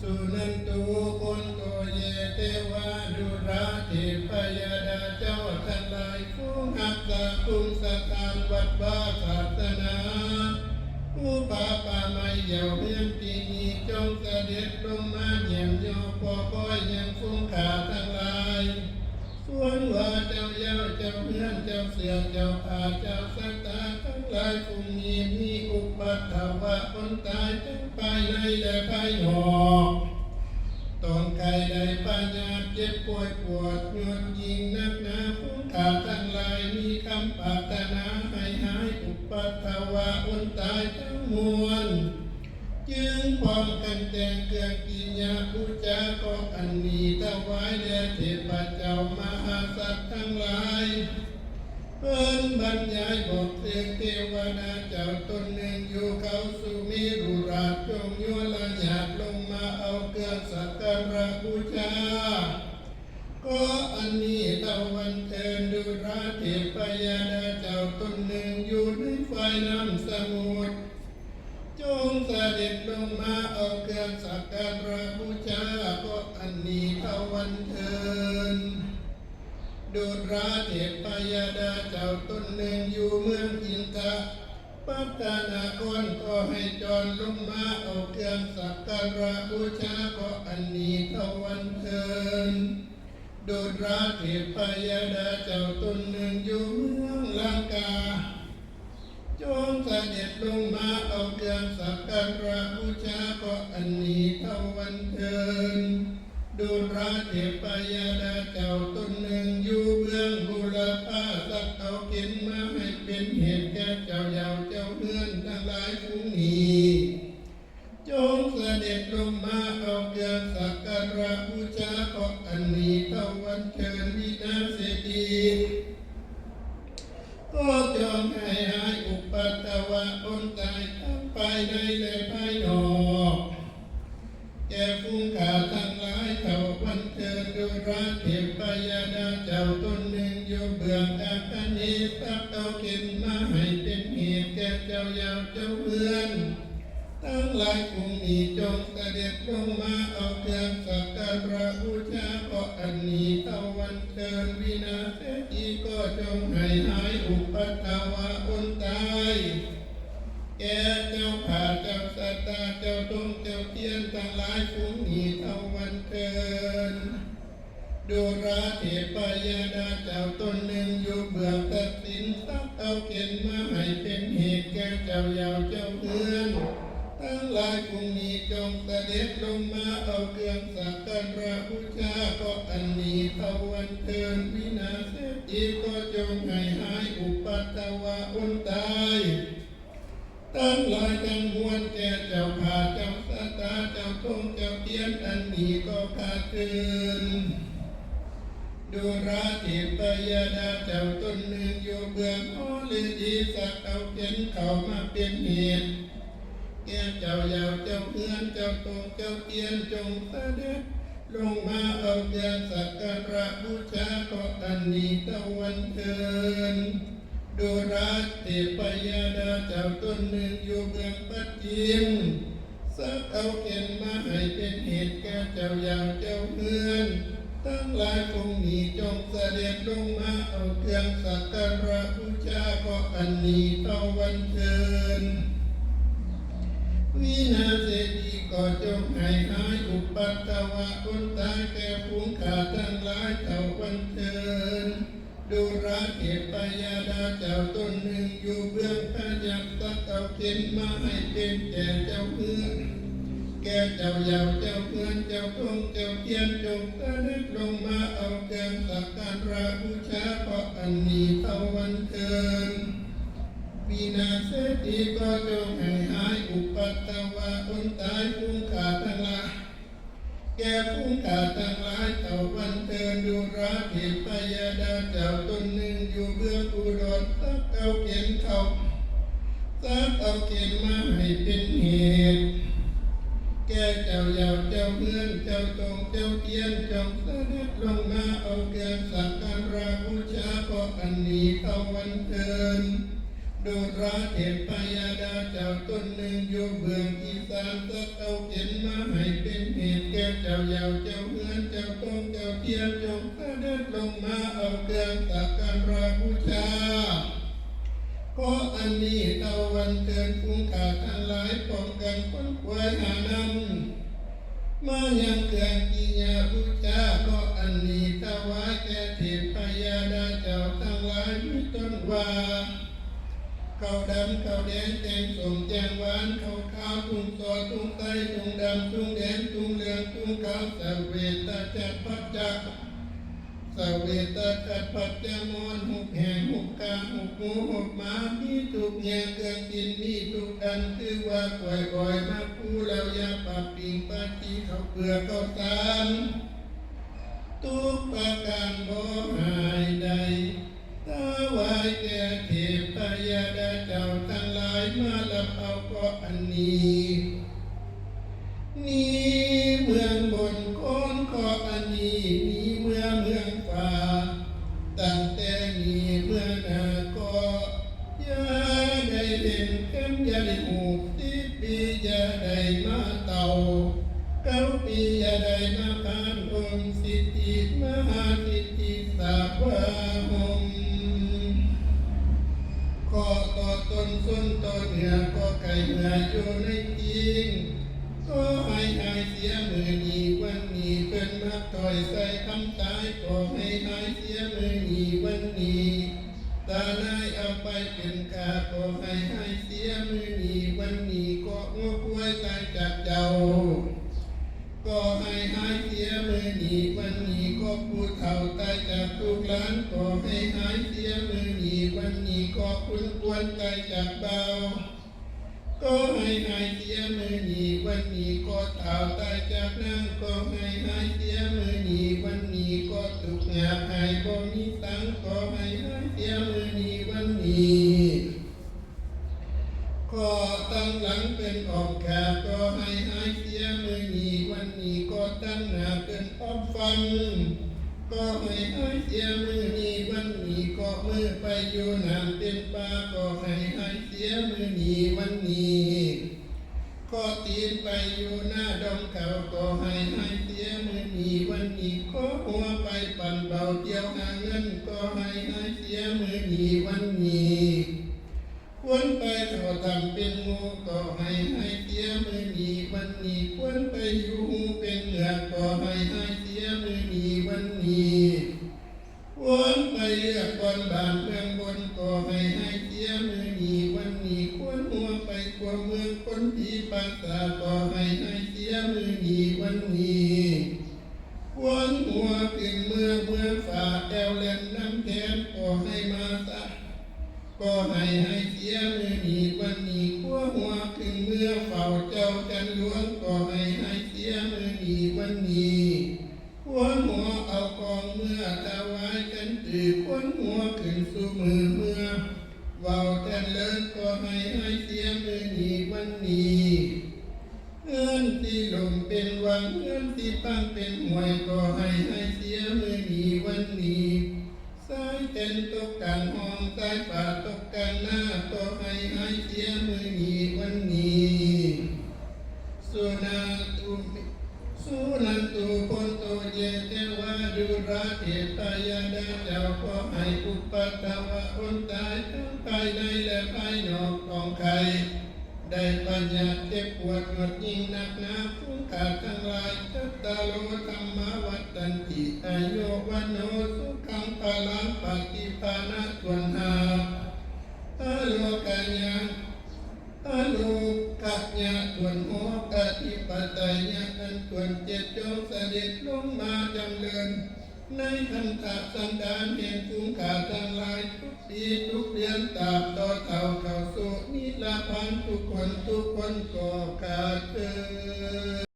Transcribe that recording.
สุนันตุคนโตเยเทวาดุราเทพยดาเจ้าทั้งหลายผู้หักษาคุณสถานวัดวาศาสนาผู้ป่าป่าไม้เหยาเพียงปีนี้จงเสด็จลงมาเยี่ยมโยปอก้อยยังฟุ้งขาทั้งหลายส่วนว่าเจ้าเย้าเจ้าเพื่อนเจ้าเสือเจ้าอาเจ้าสัตตาทั้งหลายผู้มีอุปัฏฐาวะคนตายทั้งภายในและภายนอกต้องใครใดปัญญาเจ็บป่วยปวดหยุดยิงนักหนาผู้ขาทั้งหลายมีคำปรารถนาให้หายอุปัฏฐาวะคนตายทั้งมวลจึงพร้อมกันแต่งเครื่องกินยาบูชาก็อันนี้ถวายแด่เทพเจ้ามหาสัตว์ทั้งหลายเพิ่นบรรยายบอกเสียงเทวดาเจ้าตนหนึ่งอยู่เขาสุมิรุราชจงยั่วละหยาดลงมาเอาเครื่องสักการะบูชาก็อันนี้ตะวันเทินดุราเทพยดาเจ้าตนหนึ่งอยู่ในฝ่ายน้ำสมุทรจงเสด็จลงมาเอาเครื่องสักการะบูชาก็อันนี้ตะวันเทินดุราเทพยดาเจ้าตนหนึ่งอยู่เมืองอินทะปัตตนาครก็ให้จรลงมาเอาเครื่องสักการะบูชาก็อันนี้ตะวันเทินดุราเทพยดาเจ้าตนหนึ่งอยู่เมืองลังกาจงเสด็จลงมาเอาเครื่องสักการะบูชาก็อันนี้ตะวันเทินดุราเทพยดาเจ้าตนหนึ่งอยู่เมืองบุรพาสักเอาเข็นมาให้เป็นเหตุแก่เจ้าเยาวเจ้าเพื่อนทั้งหลายผู้นี้จงเสด็จลงมาเอาเครื่องสักการะบูชาก็อันนี้ตะวันเทินวินาศดีก็จงให้หายอุปัฏฐาวะคนตายทั้งภายในและภายนอกแก่ผู้ขาทั้งหลายเท่าวันเทินดุราเทพยดาเจ้าตนหนึ่งอยู่เบื้องอาคเนสักเอาเข็นมาให้เป็นเหตุแก่เจ้าเยาวเจ้าเพื่อนทั้งหลายผู้นี้จงเสด็จลงมาเอาเครื่องสักการะบูชาก็อันนี้ตะวันเทินวินาศดีก็จงให้หายอุปัฏฐาวะคนตายแก่เจ้าข้าเจ้าสัตตาเจ้าดงเจ้าเทียนทั้งหลายผู้นี้ตะวันเทินดุราเทพยดาเจ้าตนหนึ่งอยู่เบื้องตัดสินสักเอาเข็นมาให้เป็นเหตุแก่เจ้าเยาวเจ้าเพื่อนทั้งหลายผู้นี้จงเสด็จลงมาเอาเครื่องสักการะบูชาก็อันนี้ตะวันเทินวินาศดีก็จงให้หายอุปัฏฐาวะคนตายทั้งหลายทั้งมวลแก่เจ้าข้าเจ้าสัตตาเจ้าทงเจ้าเทียนอันนี้ก็ขาดเกินดุราเทพยดาเจ้าตนหนึ่งอยู่เบื้องโอฤดีสักเอาเข็นเข้ามาเป็นเหตุแก่เจ้าเยาวเจ้าเพื่อนเจ้าตงเจ้าเทียนจงเสด็จลงมาเอาเครื่องสักการะบูชาก็อันนี้ตะวันเทินดุราเทพยดาเจ้าตนหนึ่งอยู่เบื้องปัจจิมสักเอาเข็นมาให้เป็นเหตุแก่เจ้าเยาวเจ้าเพื่อนทั้งหลายผู้นี้จงเสด็จลงมาเอาเครื่องสักการะบูชาก็อันนี้ตะวันเทินวินาศดีก็จงให้หายอุปัฏฐาวะคนตายแก่ผู้ขาทั้งหลายเท่าวันเทินดุราเทพยดาเจ้าตนหนึ่งอยู่เบื้องพยัคฆ์สักเอาเข็นมาให้เป็นแก่เจ้าเพื่อนแก่เจ้าเยาวเจ้าเพื่อนเจ้าทงเจ้าเทียนจงเสด็จลงมาเอาเครื่องสักการะบูชาก็อันนี้ตะวันเทินวินาศดีก็จงให้หายอุปัฏฐาวะคนตายผู้ขาทั้งหลายแก่ผู้ขาทั้งหลายเท่าวันเทินดุราเทพยดาเจ้าตนหนึ่งอยู่เบื้องอุดรสักเอาเข็นเข้าสักเอาเข็นมาให้เป็นเหตุแก่เจ้าเยาวเจ้าเพื่อนเจ้าตงเจ้าเทียนจงเสด็จลงมาเอาเครื่องสักการะบูชาก็อันนี้ตะวันเทินดุราเทพยดาเจ้าตนหนึ่งอยู่เบื้องอีสานสักเอาเข็นมาให้เป็นเหตุ เจ้าเยาเจ้าเฮือนเจ้าตงเจ้าเทียนจงเสด็จลงมาเอาเครื่องสักการะบูชาเพราะอันนี้ตะวันเกินคุ้งขาทั้งหลายป้องกันคนควายหานำมายังเครื่องกิยาบูชาเพราะอันนี้ถวายแก่เทพยาดาเจ้าทั้งหลายมีต้นว่าข้าวดำข้าวแดงแตงส้มแจงหวานข้าวขาวทุ่งซอทุ่งไตทุ่งดำทุ่งแดงทุ่งเหลืองทุ่งขาวสเวตจัดพัดจักสเวตจัดพัดจมอนหุบแห่งหุบกาหุบหมูหุบหมามีทุกอย่างเครื่องกินมีทุกอันคือว่าก่อยก่อยมาคูแล้วยาปากปิงปาจีข้าวเกลือข้าวสารทุกประการบ่หายใดถวายแก่เทพยดาเจ้าทั้งหลายมารับเอาก็อันนี้นี่เมืองบนโคนขออันนี้มีเมืองฟ้าตั้งแต่นี้เมื่อนาก็อย่าได้เล่นเข็มอย่าได้หู10 ปีอย่าได้มาเต่า9 ปีอย่าได้มาพานองค์สิทธิมหาสิทธิสาวาหงขอต่อตนส้นต่อเหนือก็ไก่เหนืออยู่ในจริงก็ให้หายเสียมือนี้วันนี้เป็นมักถอยใส่คำตายก็ให้หายเสียมือนี้วันนี้ตาหน้าเอาไปเป็นกาก็ให้หายเสียมือนี้วันนี้ก็งอป่วยตายจากเจ้าก็ให้หายเสียมือนี้วันนี้ก็ผู้เฒ่าตายจากลูกหลานก็ให้หายเสียมือนี้วันนี้ก็คุณควรตายจากเบาก็ให้หายเสียมือนี้วันนี้ก็เฒ่าตายจากนั่งก็ให้หายเสียมือนี้วันนี้ก็ทุกข์ยากหายบ่มีตังก็ให้หายเสียมือนี้วันนี้ก็ตั้งหลังเป็นออกขาก็ให้หายเสียมือนี้วันนี้ก็ตั้งหน้าเป็นอ้อมฟันก็ให้หายเสียมือนี้วันนี้ก็มือไปอยู่น้ำเป็นปลาก็ให้หายเสียมือนี้วันนี้ก็ตีนไปอยู่หน้าดงเขาก็ให้หายเสียมือนี้วันนี้ก็หัวไปปั่นเบาเที่ยวหาเงินก็ให้หายเสียมือนี้วันนี้ควรไปเขาทำเป็นงูก็ให้เสียมือนี้วันนี้ควรไปอยู่หูเป็นเหงือกก็ให้เสียมือนี้วันนี้ควรไปเลือกบนบ้านเมืองบนก็ให้เสียมือนี้วันนี้ควรหัวไปกว่าเมืองคนที่ปราสาทก็ให้เสียมือนี้วันนี้ควรหัวขึ้นเมืองฝ่าแอวเล่นน้ำแทนก็ให้มาสักก็ให้เสียมือนี้วันนี้ขั้วหัวขึ้นเมื่อเฝ้าเจ้าจันหลวงก็ให้เสียมือนี้วันนี้ขั้วหัวเอากองเมื่อถวายกันตื่นขั้วหัวขึ้นสู่มือเมื่อเฝ้าจันเลิศก็ให้เสียมือนี้วันนี้เงินที่ลมเป็นวังเงินที่ปังเป็นหวยก็ให้เสียมือนี้วันนี้สายเต็นตกกันห้องสายฝ่าตกกันหน้าก็ให้เสียมือนี้วันนี้สุนันตุคนโตเยเทวาดุราเทพยดาเจ้าก็ให้อุปตวะคนตายทั้งภายในและภายนอกของใครได้ปัญญาเจ็บปวดหมดยิ่งหนักหนาฟุ้งขาดทั้งหลายทัตตาโลธรรมวัตตันติอายุวันโนสุขังพลังปฏิภาณตวนหาอโลกัญญาอโลกัญญาตวนหัวกฏิปไตยญาอันตวนเจ็ดจงเสด็จลงมาจำเริญในคันธสันดานแห่งฟุ้งขาดทั้งหลายทุกปีทุกเดือนตราบต่อเท่าเข้าสู่นิพพานทุกคนก็ขาดเกิน